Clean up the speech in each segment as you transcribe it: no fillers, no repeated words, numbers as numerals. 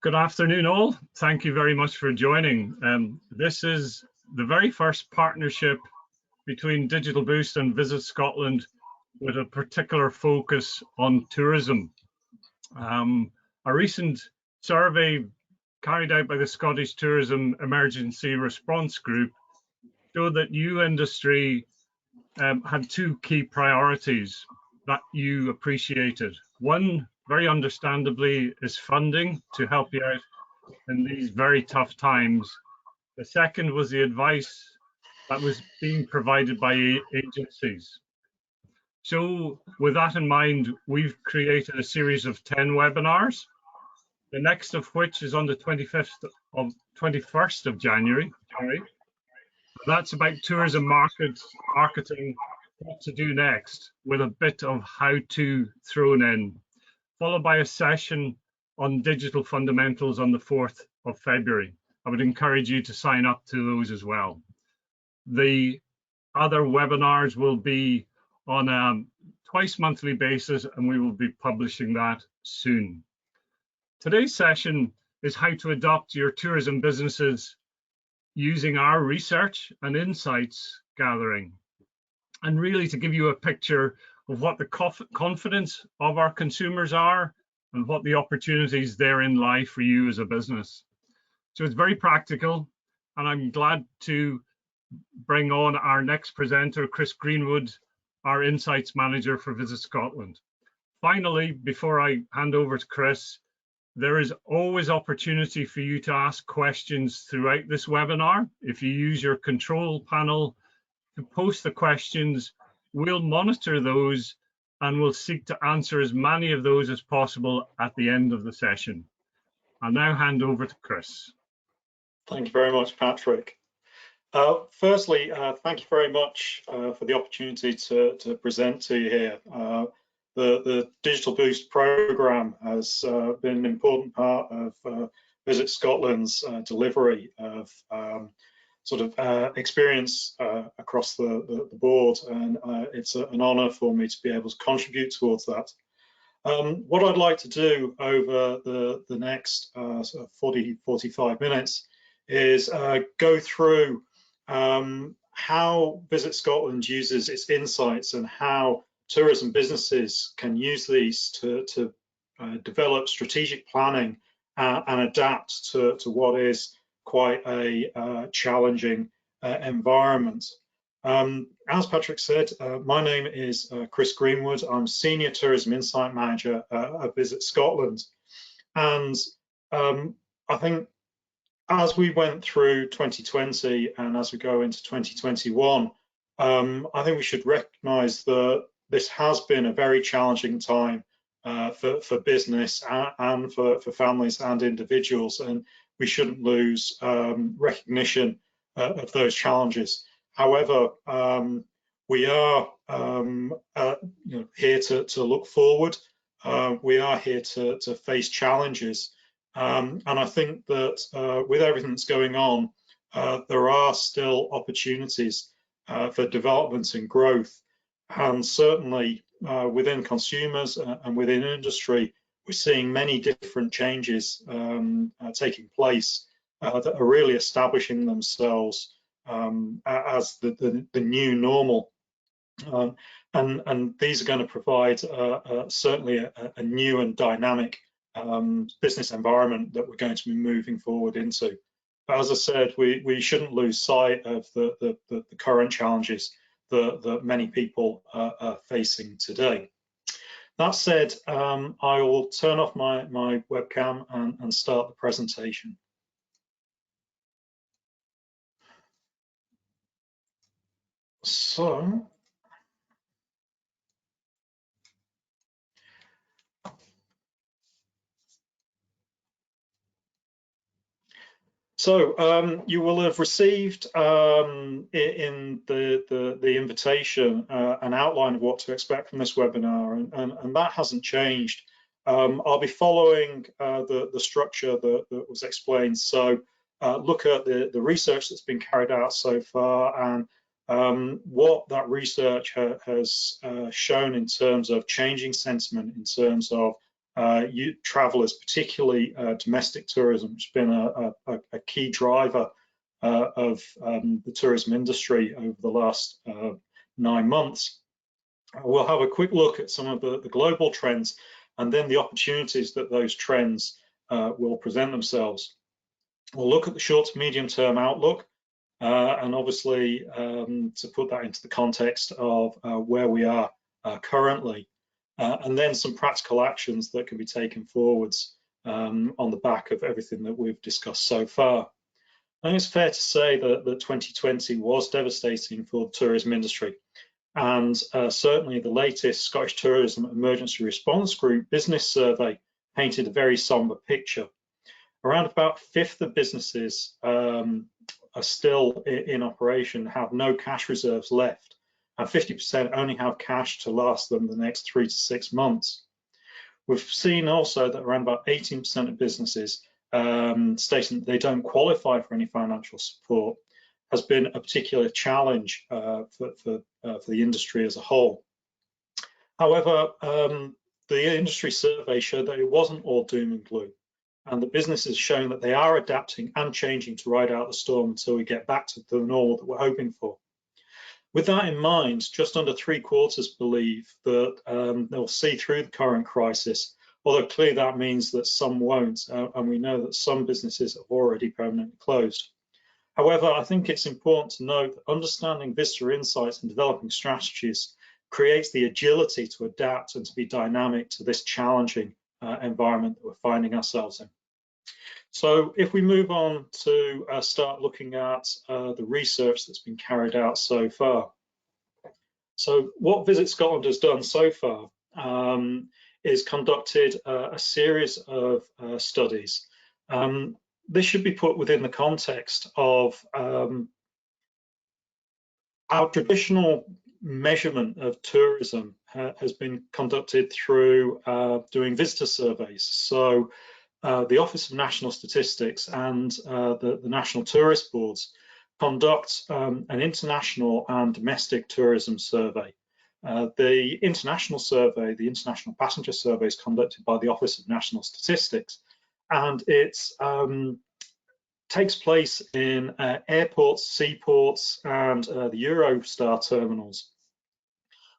Good afternoon, all. Thank you very much for joining. This is the very first partnership between Digital Boost and Visit Scotland with a particular focus on tourism. A recent survey carried out by the Scottish Tourism Emergency Response Group showed that you industry had two key priorities that you appreciated. One, very understandably, is funding to help you out in these very tough times. The second was the advice that was being provided by agencies. So with that in mind, we've created a series of 10 webinars, the next of which is on the 21st of January. That's about tourism marketing, what to do next, with a bit of how-to thrown in, followed by a session on digital fundamentals on the 4th of February. I would encourage you to sign up to those as well. The other webinars will be on a twice monthly basis, and we will be publishing that soon. Today's session is how to adopt your tourism businesses using our research and insights gathering, and really to give you a picture of what the confidence of our consumers are and what the opportunities therein lie for you as a business. So it's very practical, and I'm glad to bring on our next presenter, Chris Greenwood, our Insights Manager for Visit Scotland. Finally, before I hand over to Chris, there is always opportunity for you to ask questions throughout this webinar. If you use your control panel to post the questions, we'll monitor those and we'll seek to answer as many of those as possible at the end of the session. I'll now hand over to Chris. Thank you very much, Patrick. Firstly, thank you very much for the opportunity to present to you here. The Digital Boost programme has been an important part of Visit Scotland's delivery of experience across the board, and it's an honour for me to be able to contribute towards that. What I'd like to do over the next 45 minutes is go through how Visit Scotland uses its insights and how tourism businesses can use these to develop strategic planning and adapt to what is quite a challenging environment. As Patrick said, my name is Chris Greenwood. I'm Senior Tourism Insight Manager at Visit Scotland. And I think as we went through 2020 and as we go into 2021, I think we should recognise that this has been a very challenging time for business and for families and individuals, and we shouldn't lose recognition of those challenges. However, we are here to look forward. We are here to face challenges, and I think that with everything that's going on, there are still opportunities for development and growth, and certainly within consumers and within industry, we're seeing many different changes taking place that are really establishing themselves as the new normal, and these are going to provide certainly a new and dynamic business environment that we're going to be moving forward into. But as I said, we shouldn't lose sight of the current challenges that many people are facing today. That said, I will turn off my webcam and start the presentation. So you will have received in the invitation an outline of what to expect from this webinar, and that hasn't changed. I'll be following the structure that was explained. So look at the research that's been carried out so far and what that research has shown in terms of changing sentiment, in terms of travellers, particularly domestic tourism, which has been a key driver of the tourism industry over the last 9 months. We'll have a quick look at some of the global trends and then the opportunities that those trends will present themselves. We'll look at the short to medium term outlook and obviously to put that into the context of where we are currently, and then some practical actions that can be taken forwards on the back of everything that we've discussed so far. I think it's fair to say that 2020 was devastating for the tourism industry, and certainly the latest Scottish Tourism Emergency Response Group business survey painted a very sombre picture. Around about a fifth of businesses are still in operation, have no cash reserves left, and 50% only have cash to last them the next 3 to 6 months. We've seen also that around about 18% of businesses stating that they don't qualify for any financial support has been a particular challenge for the industry as a whole. However, the industry survey showed that it wasn't all doom and gloom, and the businesses showing that they are adapting and changing to ride out the storm until we get back to the normal that we're hoping for. With that in mind, just under 3/4 believe that they'll see through the current crisis, although clearly that means that some won't, and we know that some businesses have already permanently closed. However, I think it's important to note that understanding visitor insights and developing strategies creates the agility to adapt and to be dynamic to this challenging environment that we're finding ourselves in. So if we move on to start looking at the research that's been carried out so far. So what Visit Scotland has done so far is conducted a series of studies. This should be put within the context of our traditional measurement of tourism has been conducted through doing visitor surveys. So the Office of National Statistics and the National Tourist Boards conduct an international and domestic tourism survey. The international survey, the international passenger survey, is conducted by the Office of National Statistics, and it takes place in airports, seaports, and the Eurostar terminals,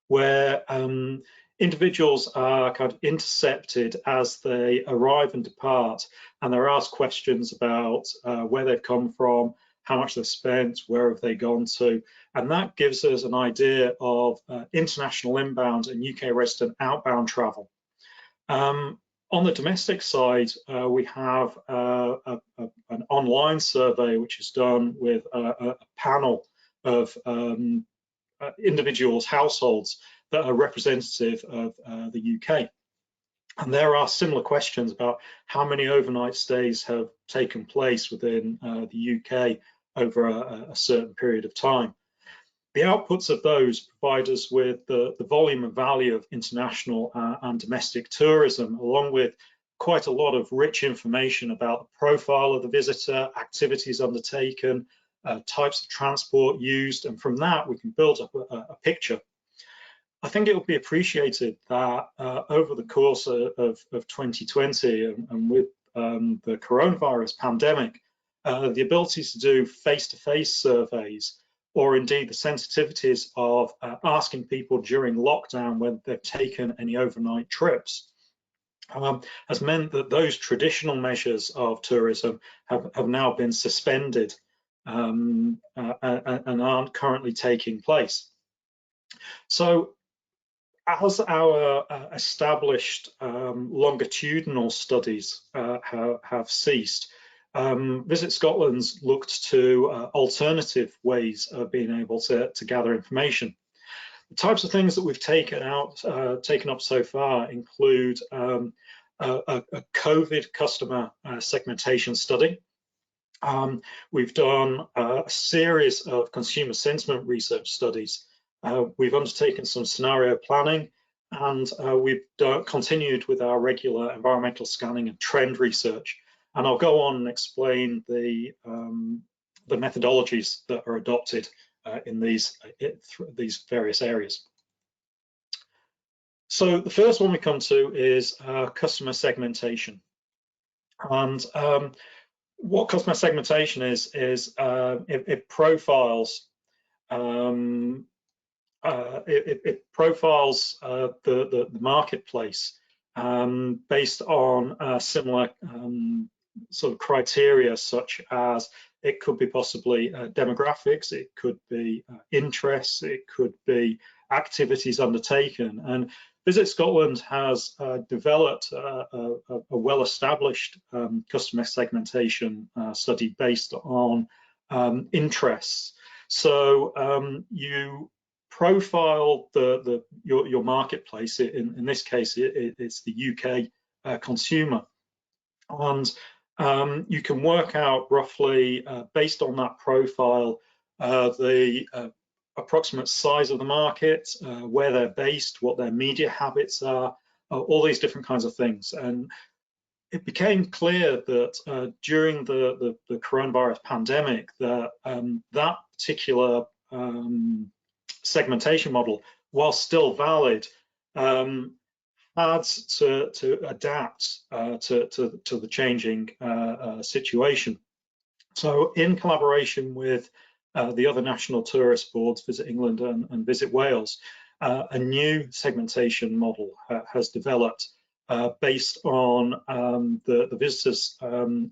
where individuals are kind of intercepted as they arrive and depart, and they're asked questions about where they've come from, how much they've spent, where have they gone to, and that gives us an idea of international inbound and UK resident outbound travel. On the domestic side, we have an online survey which is done with a panel of individuals, households that are representative of the UK. And there are similar questions about how many overnight stays have taken place within the UK over a certain period of time. The outputs of those provide us with the volume and value of international and domestic tourism, along with quite a lot of rich information about the profile of the visitor, activities undertaken, types of transport used, and from that we can build up a picture. I think it will be appreciated that over the course of 2020 and with the coronavirus pandemic, the ability to do face-to-face surveys, or indeed the sensitivities of asking people during lockdown when they've taken any overnight trips, has meant that those traditional measures of tourism have now been suspended and aren't currently taking place. So as our established longitudinal studies have ceased, Visit Scotland's looked to alternative ways of being able to gather information. The types of things that we've taken up so far include a COVID customer segmentation study. We've done a series of consumer sentiment research studies. We've undertaken some scenario planning, and we've continued with our regular environmental scanning and trend research. And I'll go on and explain the methodologies that are adopted in these various areas. So the first one we come to is customer segmentation. And what customer segmentation is it profiles it profiles the marketplace based on similar sort of criteria, such as it could be possibly demographics, it could be interests, it could be activities undertaken. And Visit Scotland has developed a well-established customer segmentation study based on interests. So you profile your marketplace. In this case, it's the UK consumer, and you can work out roughly based on that profile the approximate size of the market, where they're based, what their media habits are, all these different kinds of things. And it became clear that during the coronavirus pandemic that that particular segmentation model, while still valid, had to adapt to the changing situation. So in collaboration with the other national tourist boards, Visit England and Visit Wales, a new segmentation model has developed based on the visitors'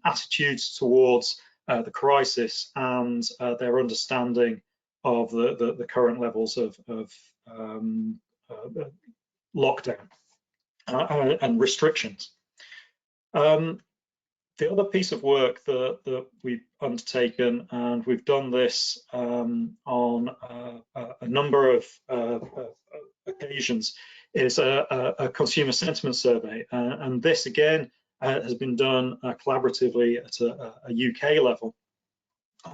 attitudes towards the crisis and their understanding of the current levels of lockdown and restrictions. The other piece of work that we've undertaken, and we've done this on a number of occasions, is a consumer sentiment survey. And this, again, has been done collaboratively at a UK level.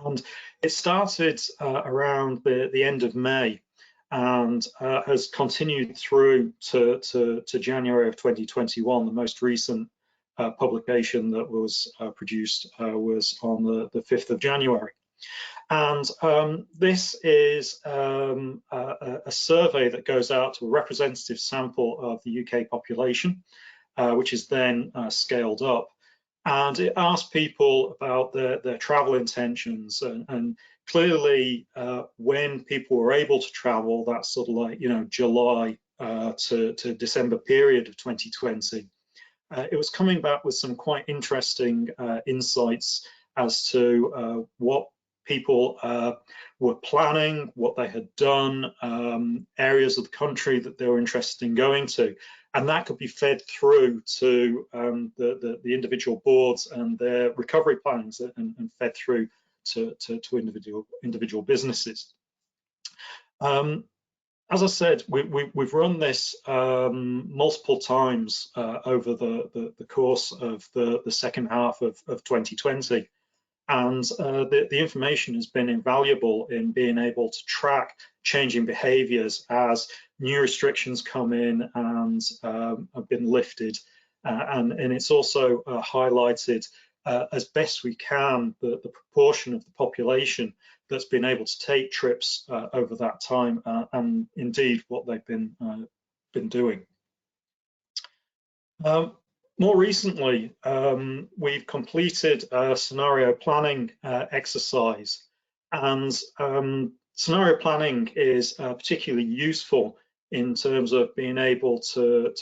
And it started around the end of May and has continued through to January of 2021. The most recent publication that was produced was on the 5th of January. And this is a survey that goes out to a representative sample of the UK population, which is then scaled up. And it asks people about their travel intentions, and clearly when people were able to travel, that's sort of like, you know, July to December period of 2020. It was coming back with some quite interesting insights as to what people were planning, what they had done, areas of the country that they were interested in going to. And that could be fed through to the individual boards and their recovery plans, and fed through to individual businesses. As I said, we've run this multiple times over the course of the second half of 2020. And the information has been invaluable in being able to track changing behaviours as new restrictions come in and have been lifted. And it's also highlighted as best we can the proportion of the population that's been able to take trips over that time, and indeed what they've been doing. More recently, we've completed a scenario planning exercise, and scenario planning is particularly useful in terms of being able to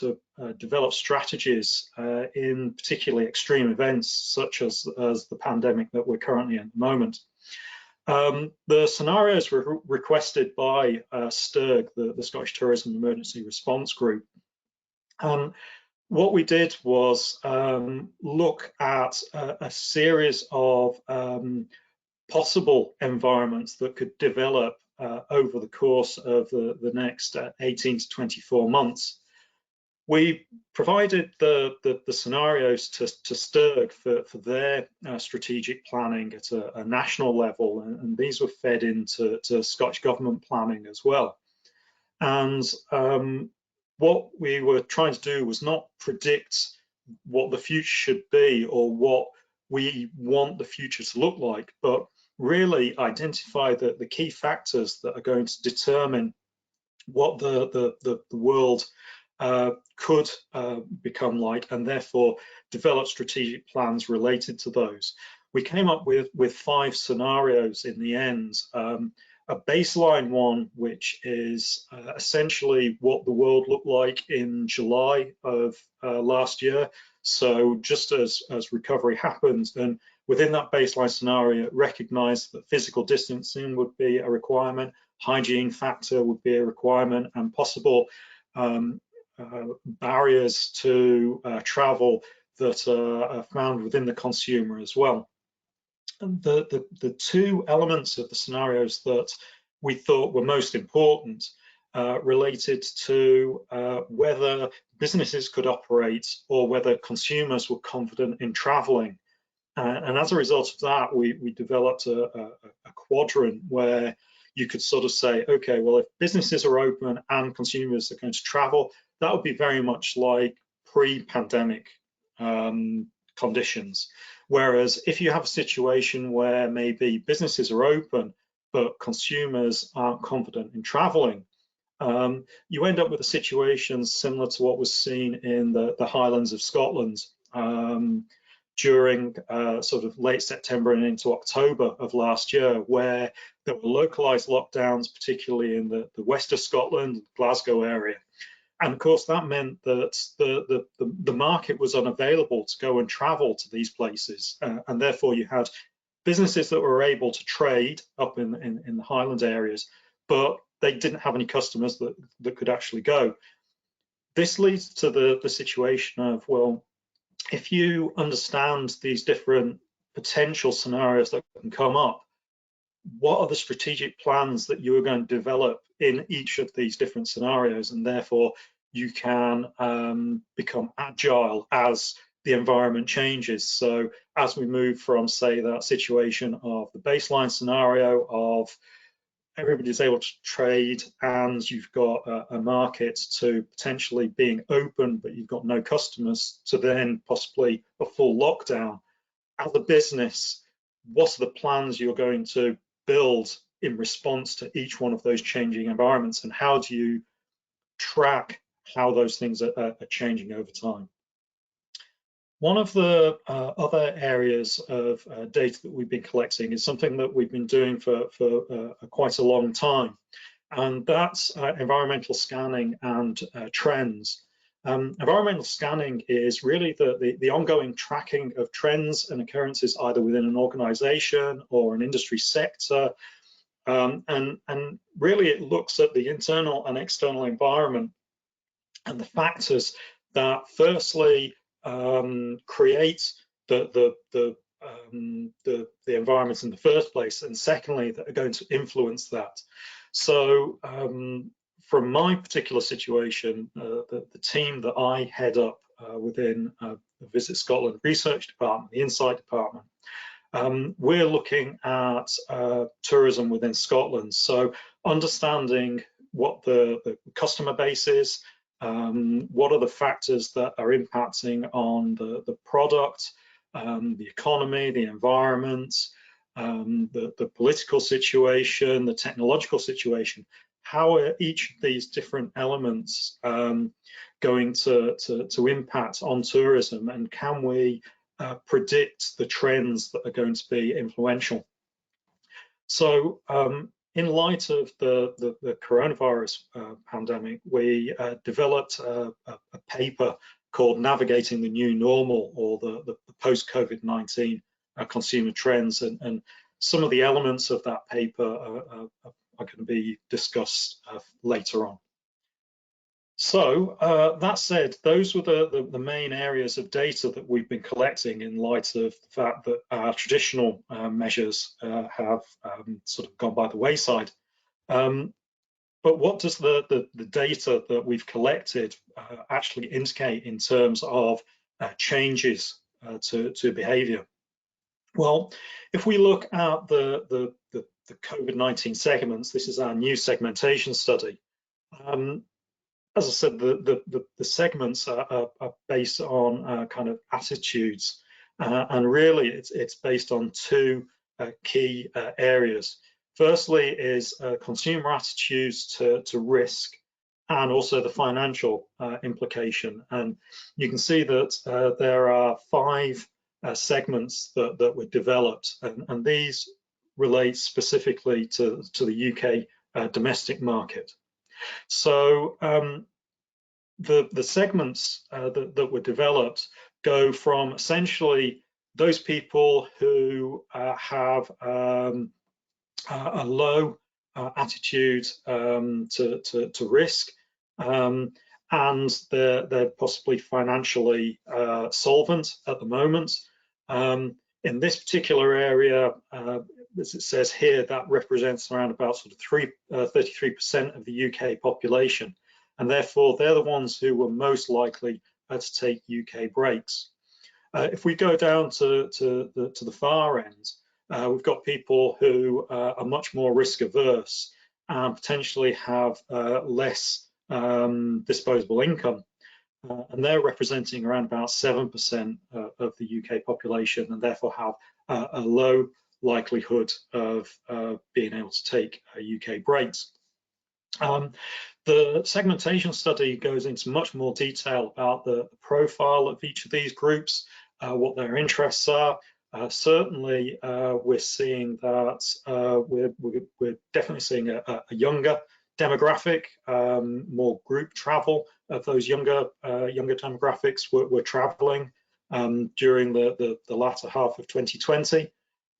develop strategies in particularly extreme events such as the pandemic that we're currently in at the moment. The scenarios were requested by STIRG, the Scottish Tourism Emergency Response Group. What we did was look at a series of possible environments that could develop over the course of the next 18 to 24 months. We provided the scenarios to STIRG for their strategic planning at a national level, and these were fed into Scottish Government planning as well. And what we were trying to do was not predict what the future should be or what we want the future to look like, but really identify the key factors that are going to determine what the world could become like, and therefore develop strategic plans related to those. We came up with 5 scenarios in the end. A baseline one, which is essentially what the world looked like in July of last year. So just as recovery happened, and within that baseline scenario, it recognized that physical distancing would be a requirement, hygiene factor would be a requirement, and possible barriers to travel that are found within the consumer as well. And the 2 elements of the scenarios that we thought were most important related to whether businesses could operate or whether consumers were confident in traveling. And as a result of that, we developed a quadrant where you could sort of say, okay, well, if businesses are open and consumers are going to travel, that would be very much like pre-pandemic conditions. Whereas if you have a situation where maybe businesses are open, but consumers aren't confident in traveling, you end up with a situation similar to what was seen in the Highlands of Scotland during sort of late September and into October of last year, where there were localized lockdowns, particularly in the west of Scotland, Glasgow area. And of course, that meant that the market was unavailable to go and travel to these places. And therefore, you had businesses that were able to trade up in the Highland areas, but they didn't have any customers that could actually go. This leads to the situation of, well, if you understand these different potential scenarios that can come up, what are the strategic plans that you are going to develop in each of these different scenarios? And therefore, you can become agile as the environment changes. So as we move from, say, that situation of the baseline scenario of everybody's able to trade and you've got a market, to potentially being open but you've got no customers, to then possibly a full lockdown. As a business, what are the plans you're going to build in response to each one of those changing environments, and how do you track how those things are changing over time? One of the other areas of data that we've been collecting is something that we've been doing for quite a long time, and that's environmental scanning and trends. Environmental scanning is really the ongoing tracking of trends and occurrences either within an organization or an industry sector, and really it looks at the internal and external environment and the factors that firstly create the environment in the first place, and secondly that are going to influence that. So from my particular situation, the team that I head up within the VisitScotland research department, the Insight department, we're looking at tourism within Scotland. So understanding what the customer base is, what are the factors that are impacting on the product, the economy, the environment, the political situation, the technological situation. How are each of these different elements going to impact on tourism, and can we predict the trends that are going to be influential? So in light of the coronavirus pandemic, we developed a paper called Navigating the New Normal, or the post-COVID-19 consumer trends, and some of the elements of that paper are going to be discussed later on. So that said, those were the main areas of data that we've been collecting in light of the fact that our traditional measures have sort of gone by the wayside. But what does the data that we've collected actually indicate in terms of changes to behaviour? Well, if we look at the COVID-19 segments, this is our new segmentation study. As I said, the segments are based on kind of attitudes, and really it's based on 2 key areas. Firstly is consumer attitudes to risk, and also the financial implication. And you can see that there are 5 segments that were developed, and these relate specifically to the UK domestic market. So the segments that were developed go from essentially those people who have a low attitude to risk, and they're possibly financially solvent at the moment. In this particular area, as it says here, that represents around about sort of 33% of the UK population, and therefore they're the ones who were most likely to take UK breaks. If we go down to the far end, we've got people who are much more risk averse and potentially have less disposable income, and they're representing around about 7% of the UK population, and therefore have a low likelihood of being able to take UK breaks. The segmentation study goes into much more detail about the profile of each of these groups, what their interests are. Certainly, we're seeing that we're definitely seeing a younger demographic, more group travel of those younger demographics were traveling during the latter half of 2020.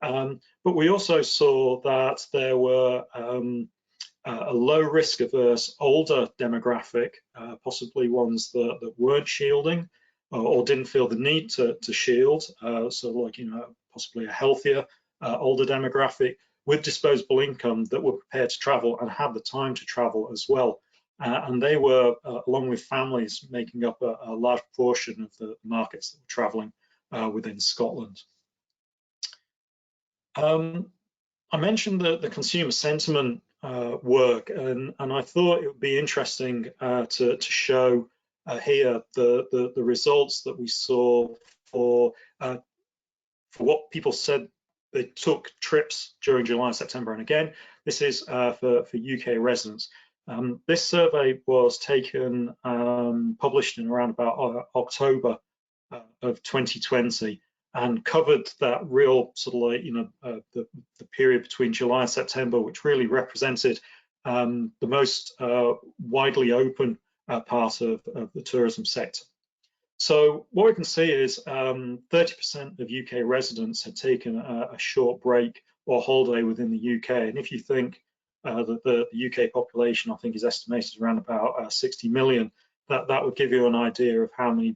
But we also saw that there were a low risk averse older demographic, possibly ones that weren't shielding or didn't feel the need to shield, so like, possibly a healthier older demographic with disposable income that were prepared to travel and had the time to travel as well. And they were, along with families, making up a large portion of the markets that were traveling within Scotland. I mentioned the consumer sentiment work, and I thought it would be interesting to show here the results that we saw for what people said they took trips during July and September. And again, this is for UK residents. This survey was taken, published in around about October of 2020, and covered that real sort of like, the period between July and September, which really represented the most widely open part of the tourism sector. So what we can see is 30% of UK residents had taken a short break or holiday within the UK. And if you think that the UK population, I think, is estimated around about 60 million, that would give you an idea of how many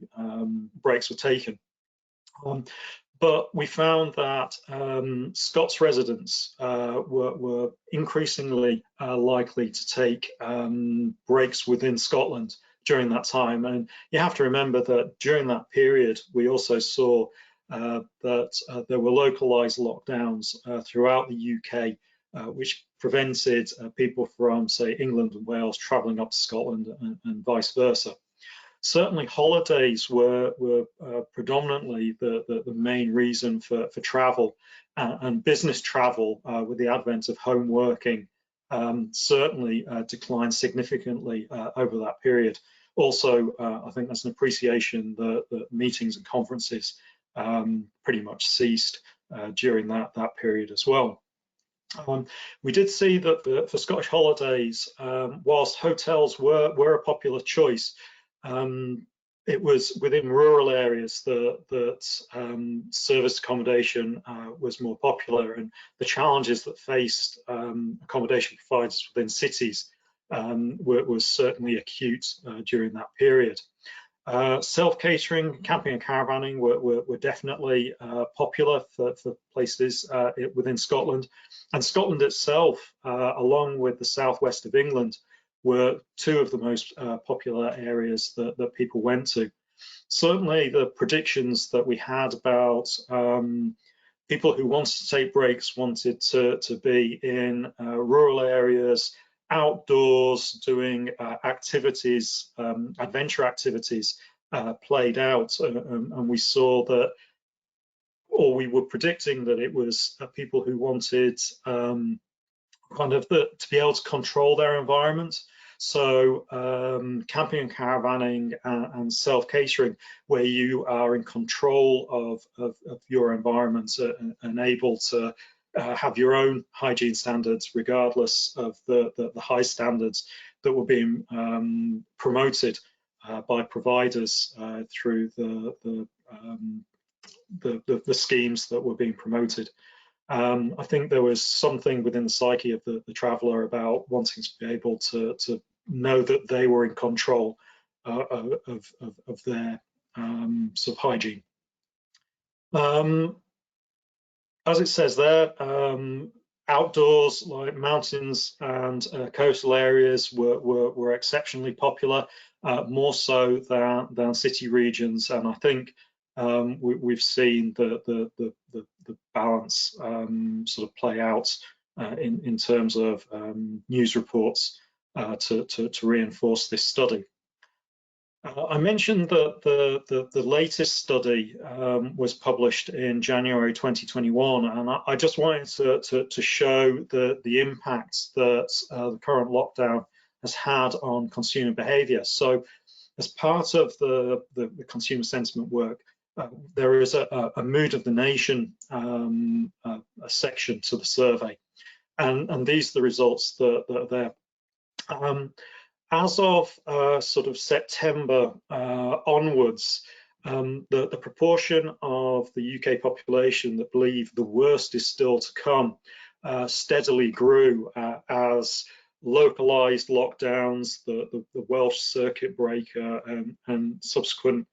breaks were taken. But we found that Scots residents were increasingly likely to take breaks within Scotland during that time. And you have to remember that during that period, we also saw that there were localized lockdowns throughout the UK, which prevented people from, say, England and Wales traveling up to Scotland and vice versa. Certainly holidays were predominantly the main reason for travel, and business travel with the advent of home working certainly declined significantly over that period. Also, I think there's an appreciation that meetings and conferences pretty much ceased during that period as well. We did see that for Scottish holidays, whilst hotels were a popular choice, it was within rural areas that service accommodation was more popular, and the challenges that faced accommodation providers within cities was certainly acute during that period. Self-catering, camping and caravanning were definitely popular for places within Scotland, and Scotland itself, along with the southwest of England, were two of the most popular areas that people went to. Certainly the predictions that we had about people who wanted to take breaks wanted to be in rural areas, outdoors, doing activities, adventure activities played out, and we saw that, or we were predicting that it was people who wanted to be able to control their environment. So camping and caravanning and self-catering, where you are in control of your environment and able to have your own hygiene standards, regardless of the high standards that were being promoted by providers through the schemes that were being promoted. I think there was something within the psyche of the traveller about wanting to be able to know that they were in control of their sort of hygiene. As it says there, outdoors like mountains and coastal areas were exceptionally popular, more so than city regions, and I think we've seen the balance sort of play out in terms of news reports to reinforce this study. I mentioned that the latest study was published in January 2021, and I just wanted to show the impacts that the current lockdown has had on consumer behaviour. So, as part of the consumer sentiment work, there is a mood of the nation a section to the survey, and these are the results that are there. As of sort of September onwards, the proportion of the UK population that believe the worst is still to come steadily grew as localised lockdowns, the Welsh circuit breaker, and subsequent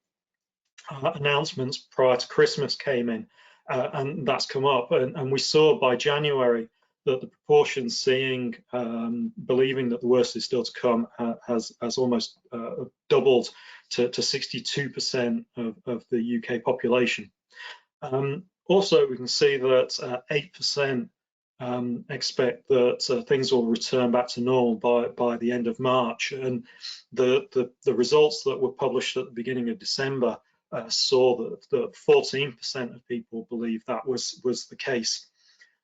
announcements prior to Christmas came in, and that's come up. And we saw by January that the proportion seeing, believing that the worst is still to come has almost doubled to 62% of the UK population. Also, we can see that 8% expect that things will return back to normal by the end of March. And the results that were published at the beginning of December saw that 14% of people believe that was the case.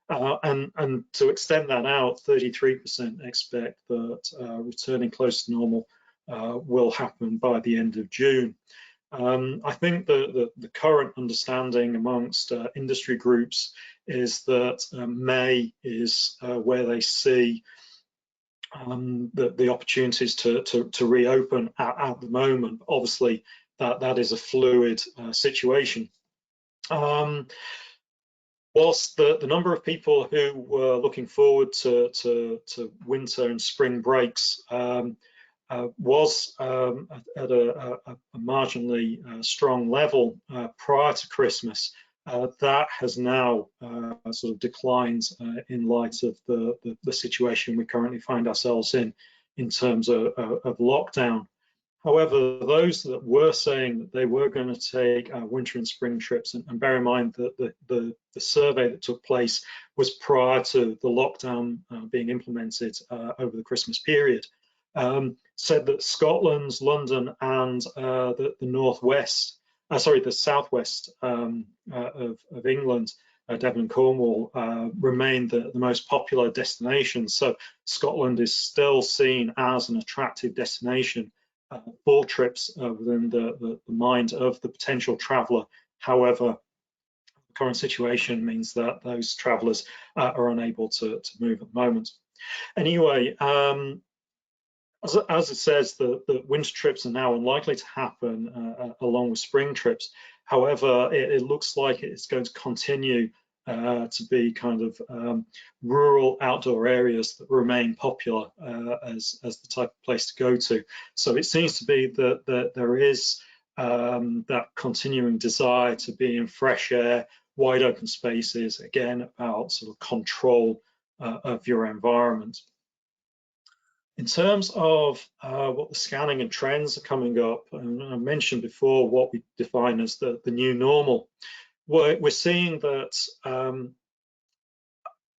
And to extend that out, 33% expect that returning close to normal will happen by the end of June. I think the current understanding amongst industry groups is that May is where they see the opportunities to reopen at the moment. Obviously, that is a fluid situation. Whilst the number of people who were looking forward to winter and spring breaks was at a marginally strong level prior to Christmas, that has now sort of declined in light of the situation we currently find ourselves in terms of lockdown. However, those that were saying that they were going to take winter and spring trips, and bear in mind that the survey that took place was prior to the lockdown being implemented over the Christmas period, said that Scotland, London, and the southwest of England, Devon and Cornwall, remain the most popular destination. So Scotland is still seen as an attractive destination for trips within the mind of the potential traveller. However, the current situation means that those travellers are unable to move at the moment. Anyway, as it says, the winter trips are now unlikely to happen along with spring trips. However, it looks like it's going to continue to be kind of rural outdoor areas that remain popular as the type of place to go to. So it seems to be that there is that continuing desire to be in fresh air, wide open spaces, again about sort of control of your environment. In terms of what the scanning and trends are coming up, and I mentioned before what we define as the new normal, we're seeing that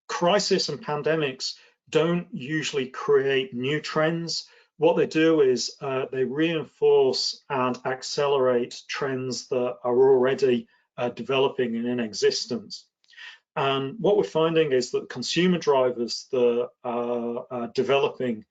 crisis and pandemics don't usually create new trends. What they do is they reinforce and accelerate trends that are already developing and in existence. And what we're finding is that consumer drivers that are developing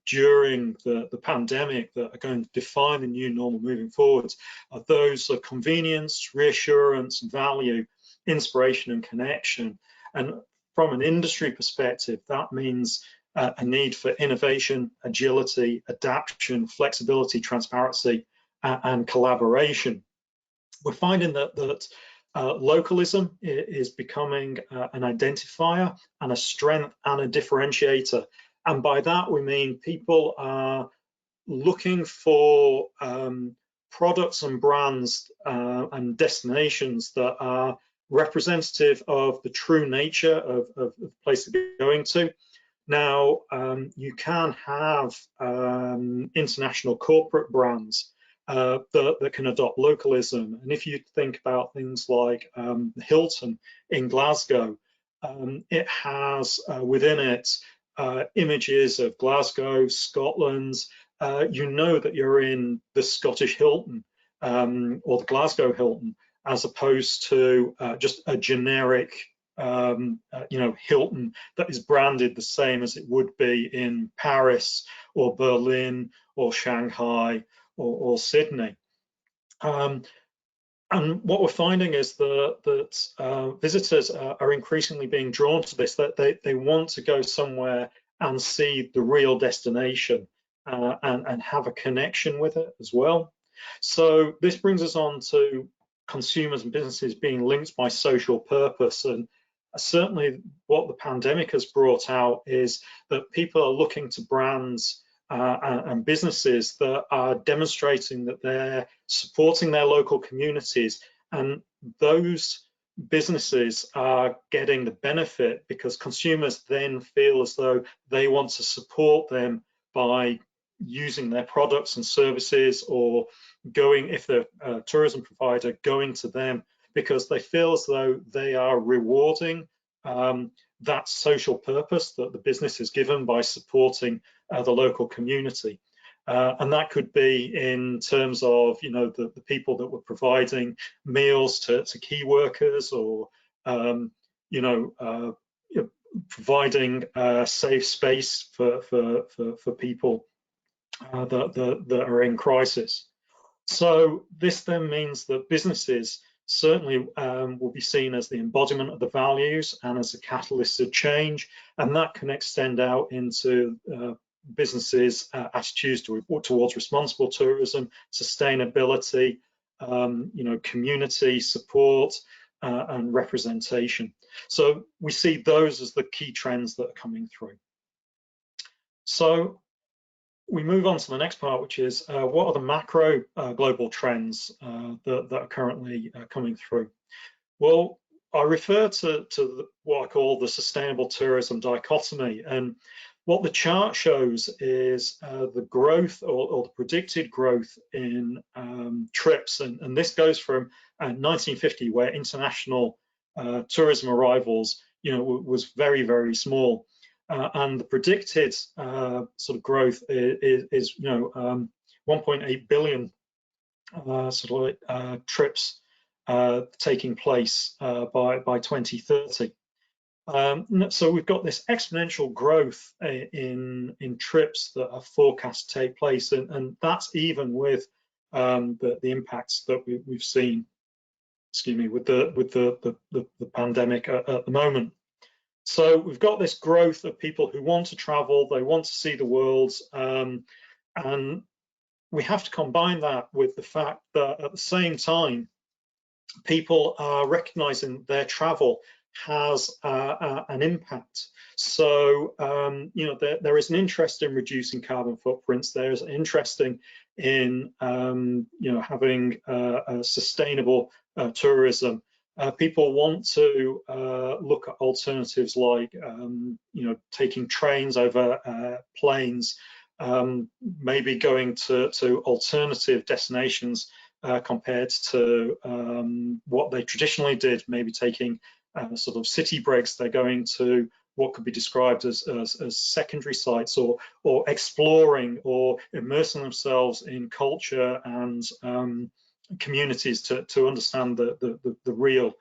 during the pandemic that are going to define the new normal moving forwards are those of convenience, reassurance, value, inspiration, and connection. And from an industry perspective, that means a need for innovation, agility, adaptation, flexibility, transparency, and collaboration. We're finding that localism is becoming an identifier and a strength and a differentiator. And by that, we mean people are looking for products and brands and destinations that are representative of the true nature of the place they're going to. Now, you can have international corporate brands that can adopt localism. And if you think about things like Hilton in Glasgow, it has within it images of Glasgow, Scotland. You know that you're in the Scottish Hilton or the Glasgow Hilton, as opposed to just a generic Hilton that is branded the same as it would be in Paris or Berlin or Shanghai or Sydney. And what we're finding is that visitors are increasingly being drawn to this, that they want to go somewhere and see the real destination and have a connection with it as well. So this brings us on to consumers and businesses being linked by social purpose. And certainly what the pandemic has brought out is that people are looking to brands and businesses that are demonstrating that they're supporting their local communities, and those businesses are getting the benefit because consumers then feel as though they want to support them by using their products and services, or going, if they're a tourism provider, going to them because they feel as though they are rewarding that social purpose that the business is given by supporting the local community. And that could be in terms of, the people that were providing meals to key workers, or, providing a safe space for people that are in crisis. So this then means that businesses certainly will be seen as the embodiment of the values and as a catalyst of change, and that can extend out into businesses' attitudes towards responsible tourism, sustainability, community support, and representation. So we see those as the key trends that are coming through. So we move on to the next part, which is what are the macro global trends that are currently coming through? Well, I refer to what I call the sustainable tourism dichotomy, and what the chart shows is the growth or the predicted growth in trips, and this goes from 1950, where international tourism arrivals, was very, very small. And the predicted sort of growth is 1.8 billion trips taking place by 2030. So we've got this exponential growth in trips that are forecast to take place, and that's even with the impacts that we've seen, with the pandemic at the moment. So we've got this growth of people who want to travel, they want to see the world, and we have to combine that with the fact that at the same time, people are recognizing their travel has an impact. So there is an interest in reducing carbon footprints. There is an interest in having a sustainable tourism. People want to look at alternatives like taking trains over planes, maybe going to alternative destinations compared to what they traditionally did, maybe taking sort of city breaks. They're going to what could be described as secondary sites, or exploring or immersing themselves in culture and communities to understand the real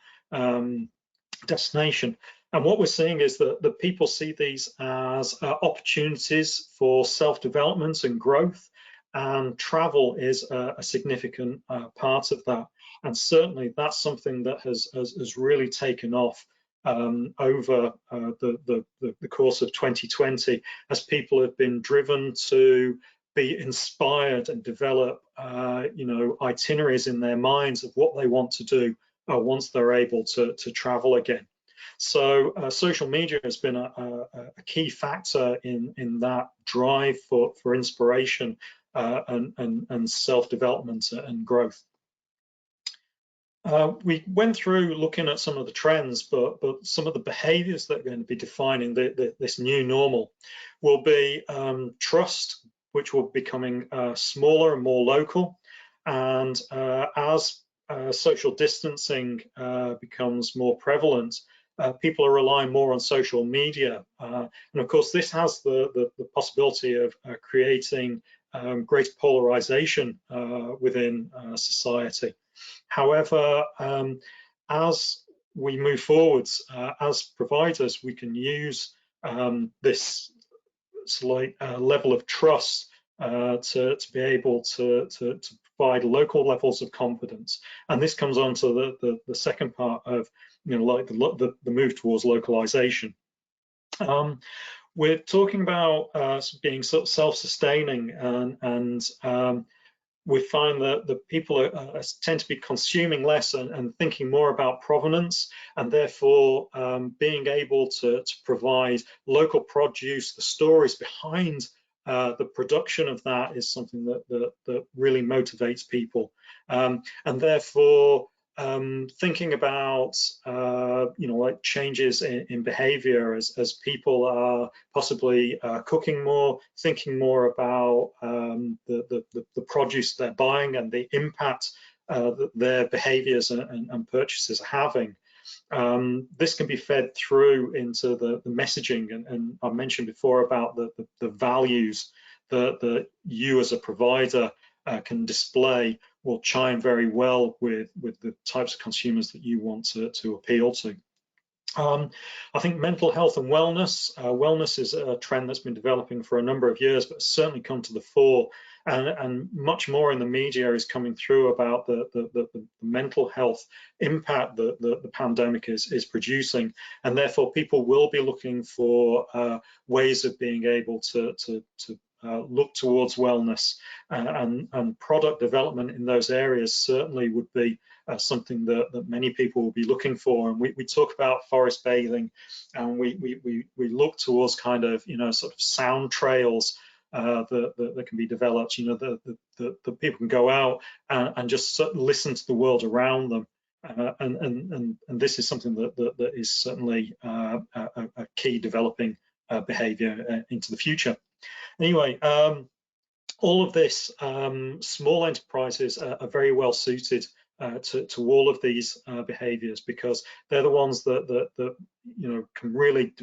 destination. And what we're seeing is that the people see these as opportunities for self-development and growth, and travel is a significant part of that. And certainly that's something that has really taken off over the course of 2020, as people have been driven to be inspired and develop itineraries in their minds of what they want to do once they're able to travel again. So social media has been a key factor in that drive for inspiration and self-development and growth. We went through looking at some of the trends, but some of the behaviours that are going to be defining this new normal will be trust, which will be becoming smaller and more local. And as social distancing becomes more prevalent, people are relying more on social media. And of course, this has the possibility of creating greater polarization within society. However, as we move forwards, as providers, we can use this slight level of trust to be able to provide local levels of confidence. And this comes on to the second part of, like the move towards localization. We're talking about being sort of self-sustaining, and we find that the people tend to be consuming less and thinking more about provenance, and therefore being able to provide local produce, the stories behind the production of that is something that really motivates people, and therefore thinking about like changes in behavior as people are possibly cooking more, thinking more about the produce they're buying and the impact that their behaviors and purchases are having. This can be fed through into the messaging, and I mentioned before about the values that you as a provider can display will chime very well with the types of consumers that you want to appeal to. I think mental health and wellness. Wellness is a trend that's been developing for a number of years, but certainly come to the fore, and much more in the media is coming through about the mental health impact that the pandemic is producing, and therefore people will be looking for ways of being able to look towards wellness, and product development in those areas certainly would be something that many people will be looking for. And we talk about forest bathing, and we look towards kind of sort of sound trails that can be developed. The people can go out and just listen to the world around them, and this is something that is certainly a key developing behaviour into the future. Anyway, all of this, small enterprises are very well suited to all of these behaviours, because they're the ones that can really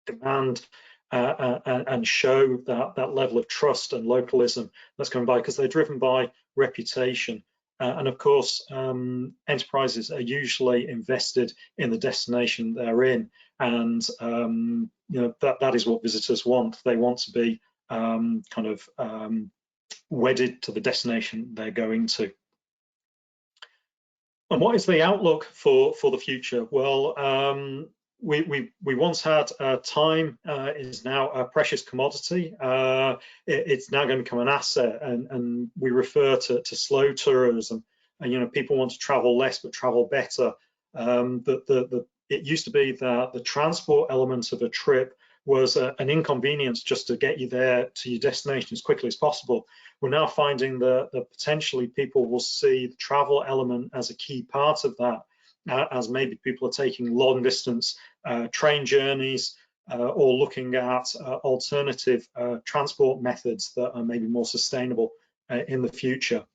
demand and show that level of trust and localism that's coming by, because they're driven by reputation. And of course, enterprises are usually invested in the destination they're in, and that is what visitors want. They want to be wedded to the destination they're going to. And what is the outlook for the future? Well, we once had time is now a precious commodity. It's now going to become an asset, and we refer to slow tourism. And people want to travel less but travel better. It used to be that the transport element of a trip was an inconvenience just to get you there to your destination as quickly as possible. We're now finding that potentially people will see the travel element as a key part of that, as maybe people are taking long distance train journeys or looking at alternative transport methods that are maybe more sustainable in the future.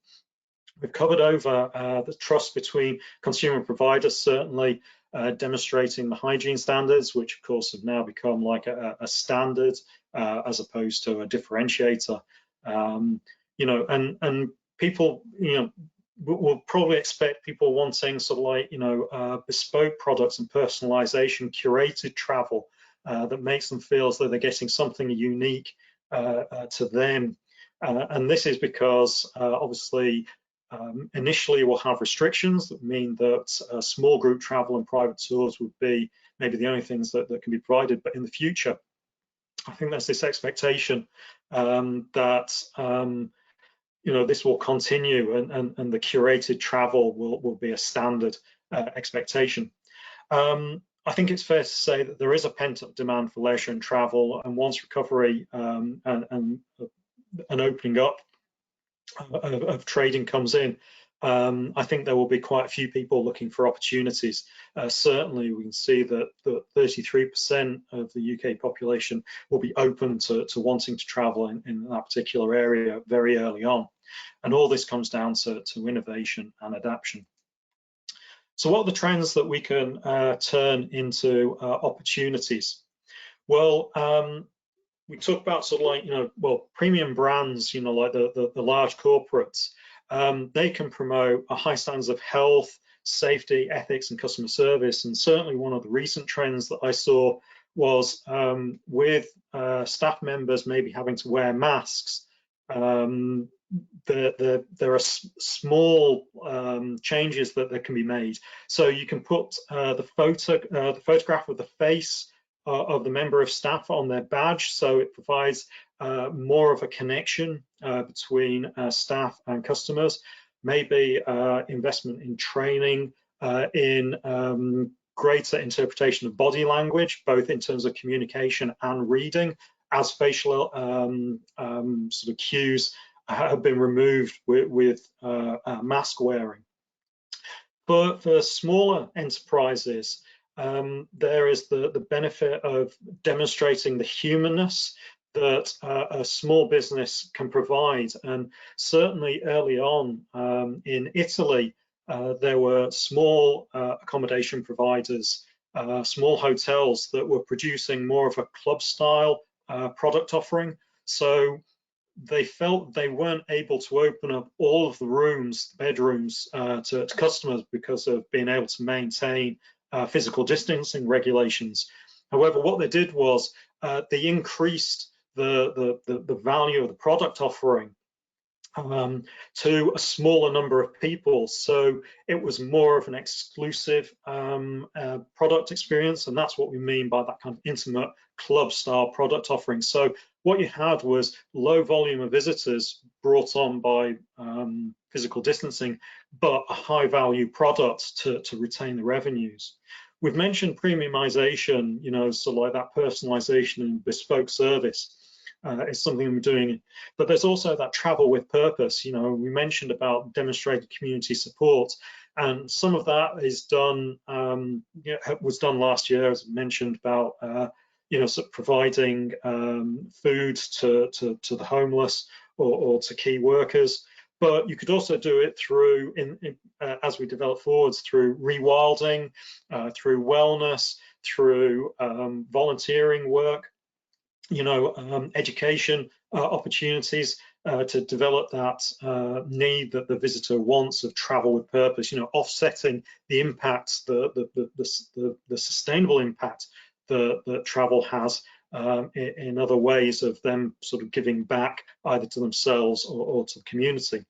We've covered over the trust between consumer and providers, certainly demonstrating the hygiene standards, which of course have now become like a standard as opposed to a differentiator. And people, we'll probably expect people wanting sort of like, you know, bespoke products and personalization, curated travel that makes them feel as though they're getting something unique to them. And this is because obviously initially we'll have restrictions that mean that small group travel and private tours would be maybe the only things that can be provided. But in the future, I think there's this expectation that you know, this will continue, and the curated travel will be a standard expectation. I think it's fair to say that there is a pent-up demand for leisure and travel, and once recovery and an opening up of trading comes in, I think there will be quite a few people looking for opportunities. Certainly, we can see that 33% of the UK population will be open to wanting to travel in that particular area very early on. And all this comes down to innovation and adaptation. So what are the trends that we can turn into opportunities? Well, we talk about sort of like, you know, well, premium brands, you know, like the large corporates, they can promote a high standards of health, safety, ethics, and customer service. And certainly one of the recent trends that I saw was with staff members maybe having to wear masks. There are small changes that can be made. So you can put the photograph of the face of the member of staff on their badge, so it provides more of a connection between staff and customers. Maybe investment in training, in greater interpretation of body language, both in terms of communication and reading, as facial sort of cues have been removed with mask wearing. But for smaller enterprises, there is the benefit of demonstrating the humanness that a small business can provide. And certainly early on in Italy, there were small accommodation providers, small hotels that were producing more of a club style product offering. So they felt they weren't able to open up all of the rooms, bedrooms, to customers because of being able to maintain physical distancing regulations. However, what they did was they increased the value of the product offering to a smaller number of people. So it was more of an exclusive product experience, and that's what we mean by that kind of intimate club style product offering. So what you had was low volume of visitors brought on by physical distancing, but a high value product to retain the revenues. We've mentioned premiumization, you know, so like that personalization and bespoke service. Is something we're doing, but there's also that travel with purpose. You know, we mentioned about demonstrated community support, and some of that is done, was done last year, as I mentioned, about you know, sort of providing food to the homeless or to key workers. But you could also do it through, as we develop forwards, through rewilding, through wellness, through volunteering work. You know, education opportunities to develop that need that the visitor wants of travel with purpose. You know, offsetting the impacts, the sustainable impact that travel has in other ways of them sort of giving back either to themselves or to the community.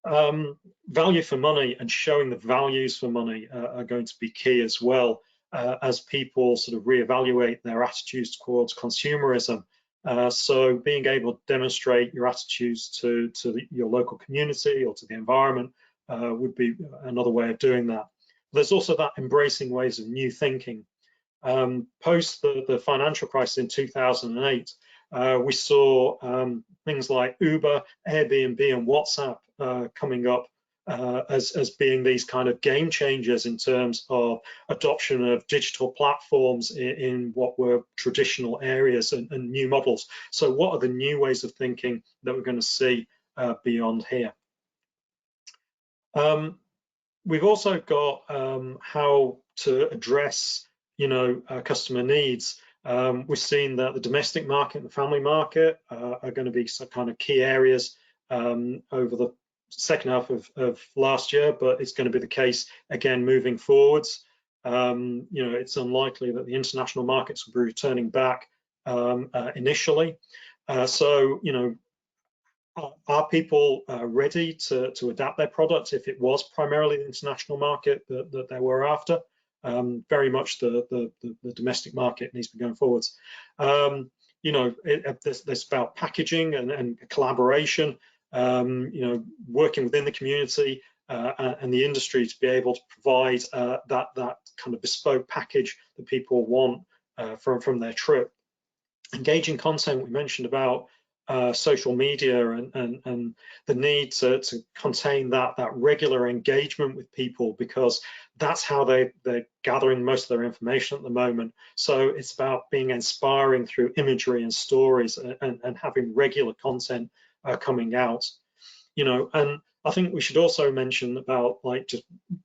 Value for money and showing the values for money are going to be key as well. As people sort of reevaluate their attitudes towards consumerism. So being able to demonstrate your attitudes to your local community or to the environment would be another way of doing that. There's also that embracing ways of new thinking. Post the financial crisis in 2008, we saw things like Uber, Airbnb, and WhatsApp coming up as being these kind of game changers in terms of adoption of digital platforms in what were traditional areas and new models. So what are the new ways of thinking that we're going to see beyond here? We've also got how to address, you know, customer needs. We've seen that the domestic market and the family market are going to be some kind of key areas over the second half of last year, but it's going to be the case again moving forwards. It's unlikely that the international markets will be returning back initially. Are people ready to adapt their products if it was primarily the international market that they were after? Very much the domestic market needs to be going forwards. There's about packaging and collaboration, working within the community and the industry to be able to provide that kind of bespoke package that people want from their trip. Engaging content, we mentioned about social media and the need to contain that regular engagement with people, because that's how they're gathering most of their information at the moment. So it's about being inspiring through imagery and stories and having regular content coming out. And I think we should also mention about just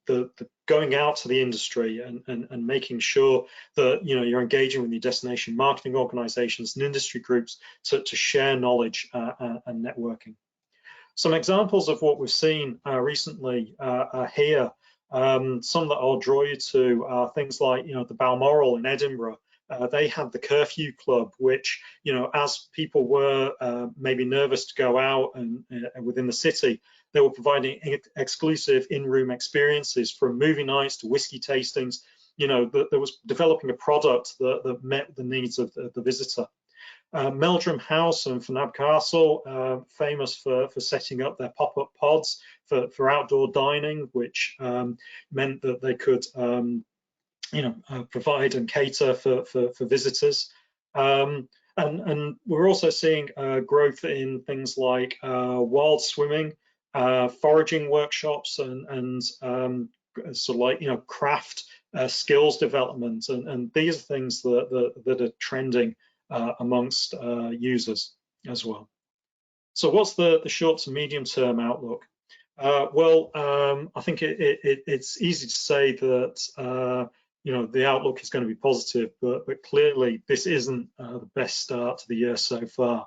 the going out to the industry and making sure that you're engaging with your destination marketing organizations and industry groups to share knowledge and networking. Some examples of what we've seen recently are here. Some that I'll draw you to are things like the Balmoral in Edinburgh. They had the curfew club, which as people were maybe nervous to go out and within the city, they were providing exclusive in-room experiences, from movie nights to whiskey tastings. There was developing a product that met the needs of the visitor. Meldrum House and Fnab Castle, famous for setting up their pop-up pods for outdoor dining, which meant that they could provide and cater for visitors. And we're also seeing growth in things like wild swimming, foraging workshops, and sort of craft skills development, and these are things that are trending amongst users as well. So what's the short to medium term outlook? I think it's easy to say that the outlook is going to be positive, but clearly this isn't the best start to the year so far.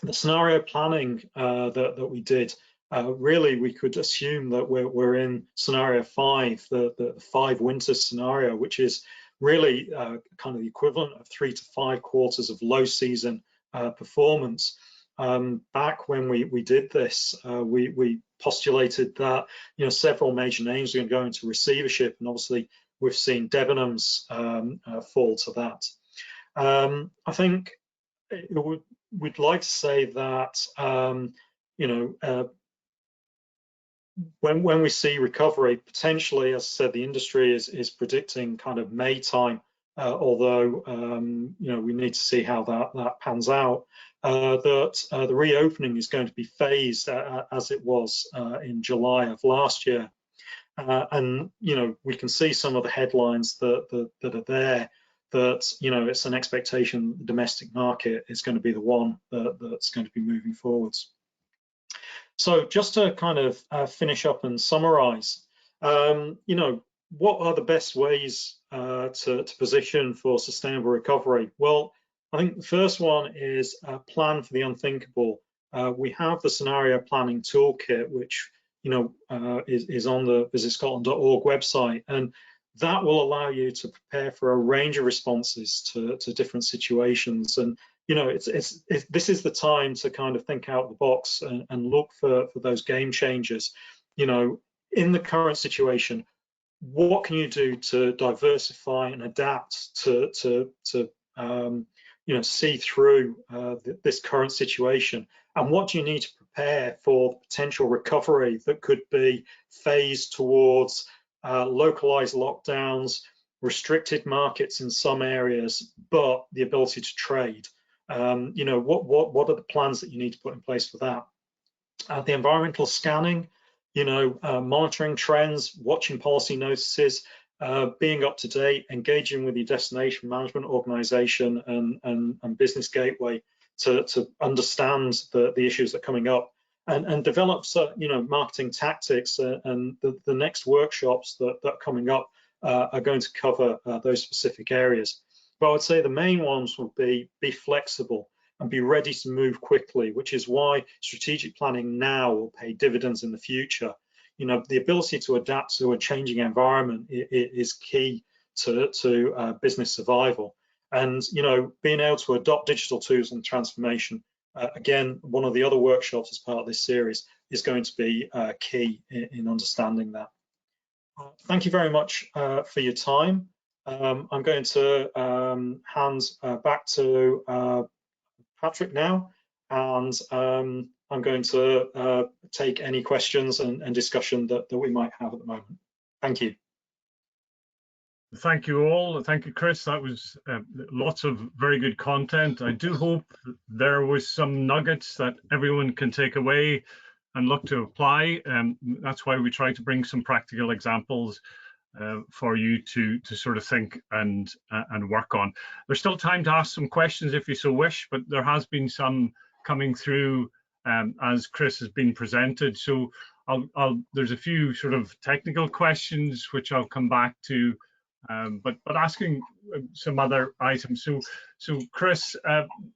The scenario planning that we did, really we could assume that we're in scenario 5, the 5 winters scenario, which is really kind of the equivalent of 3 to 5 quarters of low season performance. Back when we did this, we postulated that several major names are going to go into receivership, and obviously we've seen Debenhams fall to that. I think we'd like to say that when we see recovery, potentially, as I said, the industry is predicting kind of May time, although we need to see how that pans out. That the reopening is going to be phased as it was in July of last year, and we can see some of the headlines that are there. That it's an expectation the domestic market is going to be the one that's going to be moving forwards. So just to kind of finish up and summarize, what are the best ways to position for sustainable recovery? Well, I think the first one is plan for the unthinkable. We have the scenario planning toolkit, which is on the VisitScotland.org website, and that will allow you to prepare for a range of responses to different situations. And this is the time to kind of think out the box and look for those game changers. In the current situation, what can you do to diversify and adapt to see through this current situation? And what do you need to prepare for potential recovery that could be phased towards localized lockdowns, restricted markets in some areas, but the ability to trade? What are the plans that you need to put in place for that? The environmental scanning, monitoring trends, watching policy notices, being up to date, engaging with your destination management organization and business gateway to understand the issues that are coming up, and develop marketing tactics, and the next workshops that are coming up are going to cover those specific areas. But I would say the main ones will be flexible, and be ready to move quickly, which is why strategic planning now will pay dividends in the future. You know, the ability to adapt to a changing environment is key to business survival. And, you know, being able to adopt digital tools and transformation, again, one of the other workshops as part of this series is going to be key in understanding that. Thank you very much for your time. I'm going to hand back to Patrick now, and I'm going to take any questions and discussion that we might have at the moment. Thank you. Thank you all. Thank you, Chris. That was lots of very good content. I do hope there was some nuggets that everyone can take away and look to apply. That's why we try to bring some practical examples for you to sort of think and work on. There's still time to ask some questions if you so wish, but there has been some coming through as Chris has been presented. So there's a few sort of technical questions which I'll come back to, but asking some other items. So Chris,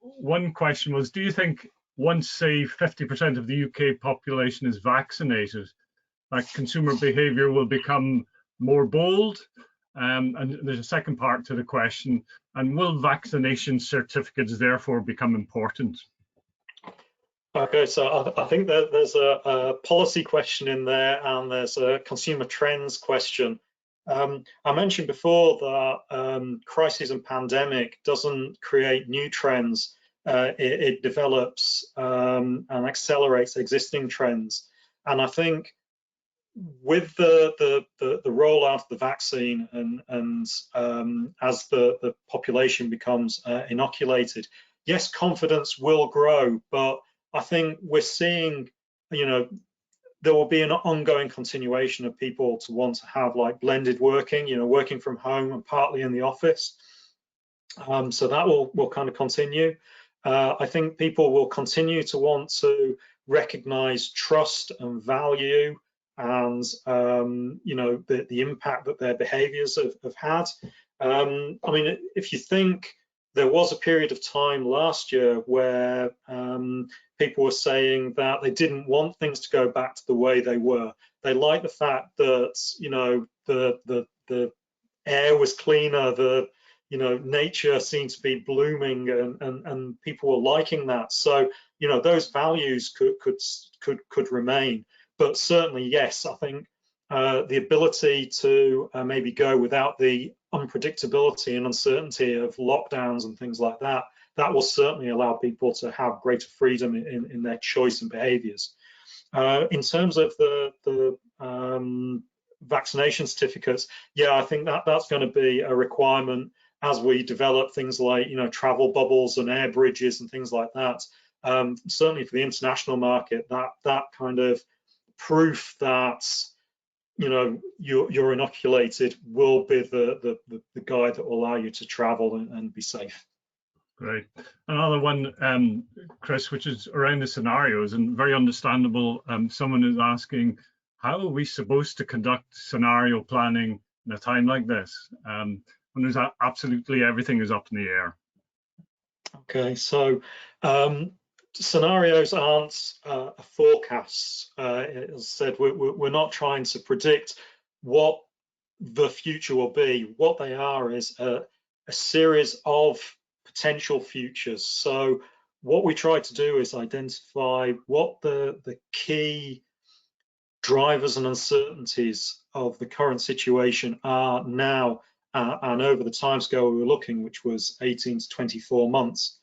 one question was, do you think once, say, 50% of the UK population is vaccinated, that consumer behaviour will become more bold? And there's a second part to the question, and will vaccination certificates therefore become important? Okay, so I think that there's a policy question in there, and there's a consumer trends question. I mentioned before that crisis and pandemic doesn't create new trends. It develops and accelerates existing trends. And I think with the rollout of the vaccine and as the population becomes inoculated, yes, confidence will grow, but I think we're seeing, you know, there will be an ongoing continuation of people to want to have like blended working, you know, working from home and partly in the office. So that will kind of continue. I think people will continue to want to recognize trust and value and, you know, the impact that their behaviors have had. I mean, if you think, there was a period of time last year where people were saying that they didn't want things to go back to the way they were. They liked the fact that, you know, the air was cleaner, you know, nature seemed to be blooming, and people were liking that. So, you know, those values could remain. But certainly, yes, I think the ability to maybe go without the unpredictability and uncertainty of lockdowns and things like that, that will certainly allow people to have greater freedom in their choice and behaviors. In terms of the vaccination certificates, yeah, I think that's going to be a requirement as we develop things like, you know, travel bubbles and air bridges and things like that. Certainly for the international market, that kind of proof that, you know, you're inoculated will be the guide that will allow you to travel and be safe. Great. Another one, Chris, which is around the scenarios, and very understandable. Someone is asking, how are we supposed to conduct scenario planning in a time like this, when there's absolutely everything is up in the air? Okay, so scenarios aren't forecasts. As I said, we're not trying to predict what the future will be. What they are is a series of potential futures. So what we try to do is identify what the key drivers and uncertainties of the current situation are now and over the timescale we were looking, which was 18 to 24 months.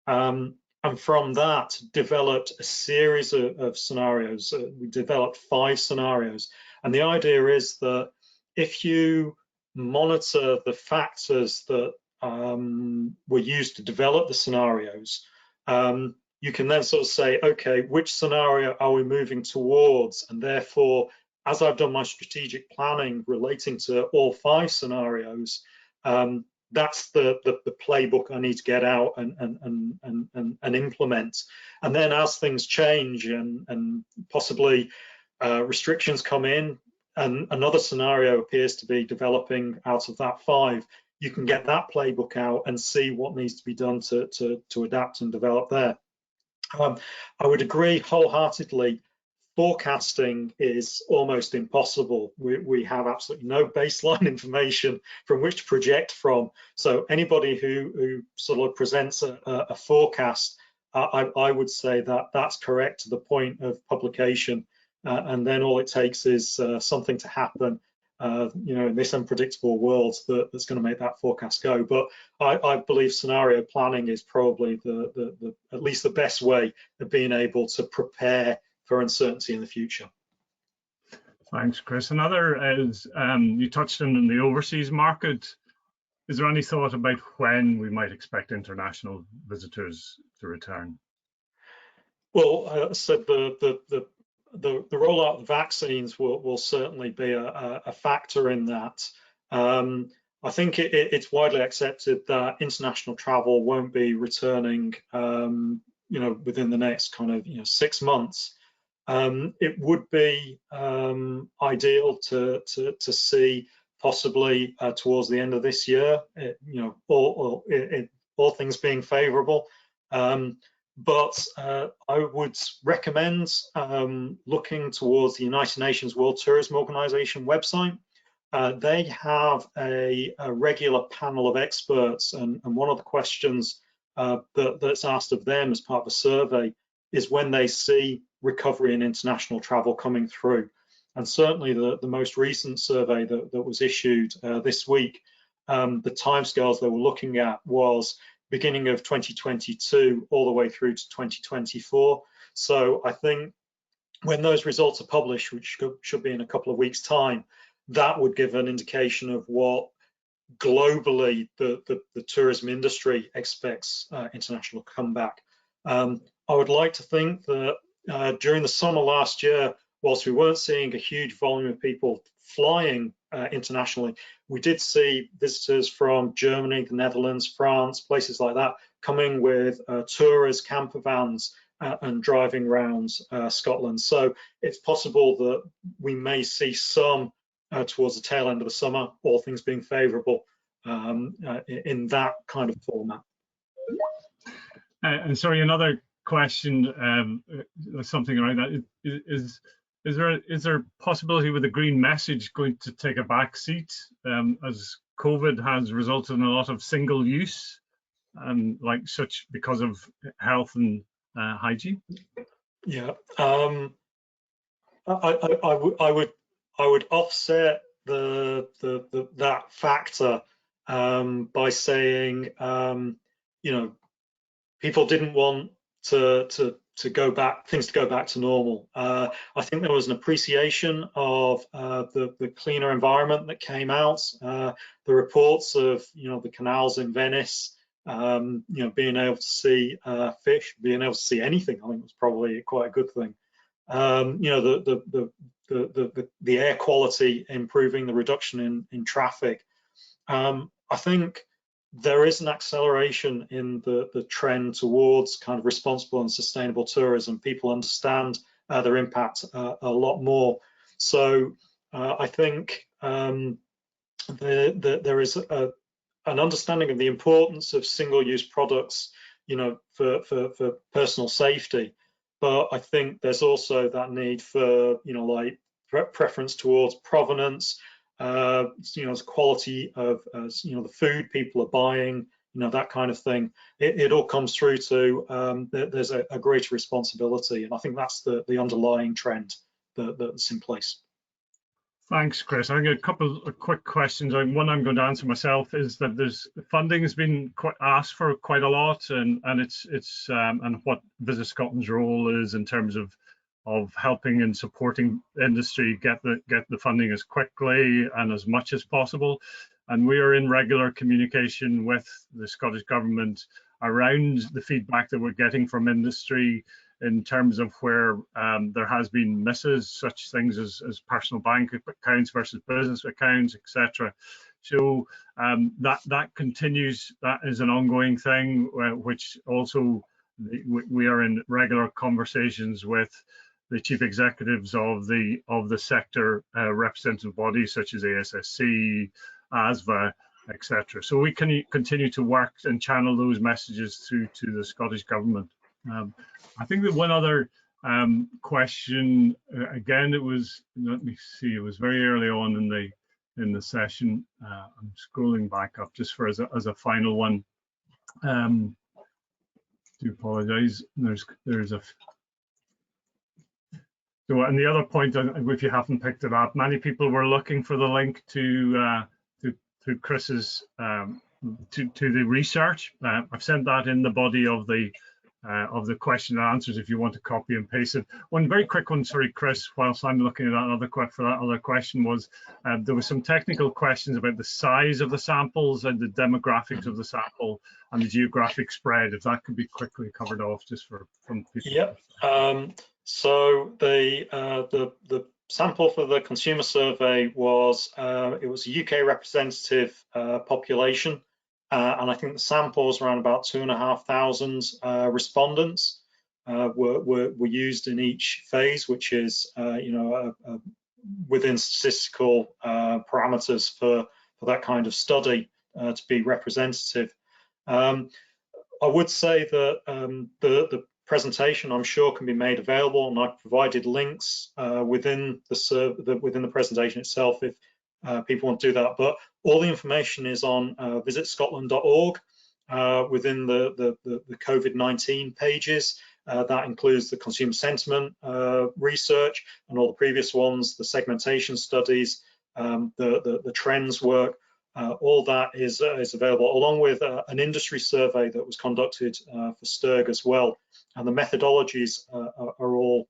And from that, developed a series of scenarios. We developed 5 scenarios. And the idea is that if you monitor the factors that were used to develop the scenarios, you can then sort of say, okay, which scenario are we moving towards? And therefore, as I've done my strategic planning relating to all 5 scenarios, that's the playbook I need to get out and implement. And then as things change and possibly restrictions come in and another scenario appears to be developing out of that 5, you can get that playbook out and see what needs to be done to adapt and develop there. I would agree wholeheartedly. Forecasting is almost impossible. We have absolutely no baseline information from which to project from. So anybody who sort of presents a forecast, I would say that that's correct to the point of publication, and then all it takes is something to happen, in this unpredictable world that's going to make that forecast go. But I believe scenario planning is probably at least the best way of being able to prepare for uncertainty in the future. Thanks, Chris. Another is, you touched on the overseas market. Is there any thought about when we might expect international visitors to return? Well, I said the rollout of vaccines will certainly be a factor in that. I think it's widely accepted that international travel won't be returning, within the next kind of 6 months. It would be ideal to see possibly towards the end of this year, all things being favourable. But I would recommend looking towards the United Nations World Tourism Organization website. They have a regular panel of experts, and one of the questions that's asked of them as part of a survey is when they see recovery in international travel coming through. And certainly the most recent survey that was issued this week, the timescales they were looking at was beginning of 2022 all the way through to 2024. So I think when those results are published, which should be in a couple of weeks' time, that would give an indication of what globally the tourism industry expects international comeback. I would like to think that during the summer last year, whilst we weren't seeing a huge volume of people flying internationally, we did see visitors from Germany, the Netherlands, France, places like that, coming with tourers, camper vans, and driving around Scotland. So it's possible that we may see some towards the tail end of the summer, all things being favourable, in that kind of format. And sorry, another question, something around that is there possibility with the green message going to take a back seat as COVID has resulted in a lot of single use and like such because of health and hygiene? Yeah, I would offset that factor by saying people didn't want to go back, things to go back to normal. I think there was an appreciation of the cleaner environment that came out. The reports of the canals in Venice, being able to see fish, being able to see anything, I think was probably quite a good thing. The air quality improving, the reduction in traffic. I think there is an acceleration in the trend towards kind of responsible and sustainable tourism. People understand their impact a lot more. So I think there is an understanding of the importance of single-use products, for personal safety. But I think there's also that need for, like preference towards provenance, the quality of, the food people are buying, that kind of thing. It all comes through to there's a greater responsibility, and I think that's the underlying trend that's in place. Thanks, Chris. I got a couple of quick questions. One I'm going to answer myself is that funding has been asked for quite a lot, and it's and what Visit Scotland's role is in terms of helping and supporting industry get the funding as quickly and as much as possible. And we are in regular communication with the Scottish Government around the feedback that we're getting from industry in terms of where there has been misses, such things as personal bank accounts versus business accounts, etc. So that continues. That is an ongoing thing, which also we are in regular conversations with the chief executives of the sector representative bodies such as ASSC, ASVA, etc. So we can continue to work and channel those messages through to the Scottish Government. I think that one other question, again, it was, let me see, it was very early on in the session. I'm scrolling back up just for as a final one. Do apologise. There's a. So, and the other point, if you haven't picked it up, many people were looking for the link to Chris's to the research. I've sent that in the body of the question and answers if you want to copy and paste it. One very quick one, sorry, Chris, whilst I'm looking at that other question was, there was some technical questions about the size of the samples and the demographics of the sample and the geographic spread, if that could be quickly covered off just from people. Yep. So the sample for the consumer survey was it was a UK representative population, and I think the samples around about 2,500 respondents were used in each phase, which is within statistical parameters for that kind of study to be representative. I would say that the presentation, I'm sure, can be made available, and I've provided links within the presentation itself if people want to do that. But all the information is on VisitScotland.org within the COVID-19 pages. That includes the consumer sentiment research and all the previous ones, the segmentation studies, the trends work. All that is available, along with an industry survey that was conducted for STIRG as well. And the methodologies are all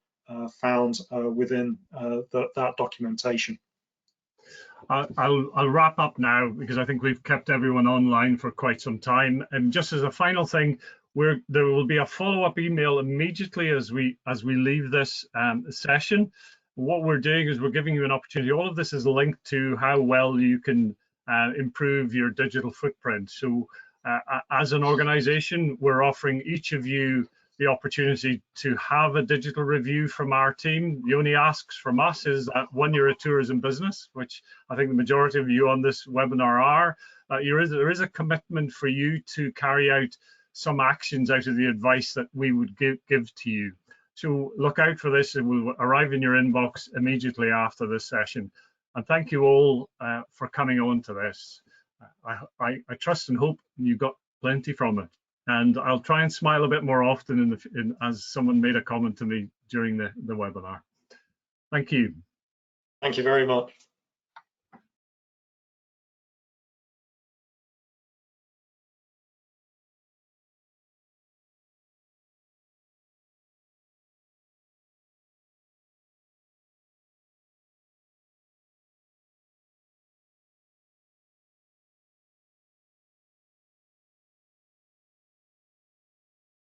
found within that documentation. I'll wrap up now because I think we've kept everyone online for quite some time. And just as a final thing, there will be a follow-up email immediately as we leave this session. What we're doing is we're giving you an opportunity. All of this is linked to how well you can improve your digital footprint. So as an organization, we're offering each of you the opportunity to have a digital review from our team. The only asks from us is that, one, you're a tourism business, which I think the majority of you on this webinar are. There is a commitment for you to carry out some actions out of the advice that we would give to you. So look out for this. It will arrive in your inbox immediately after this session. And thank you all for coming on to this. I trust and hope you got plenty from it. And I'll try and smile a bit more often as someone made a comment to me during the webinar. Thank you. Thank you very much.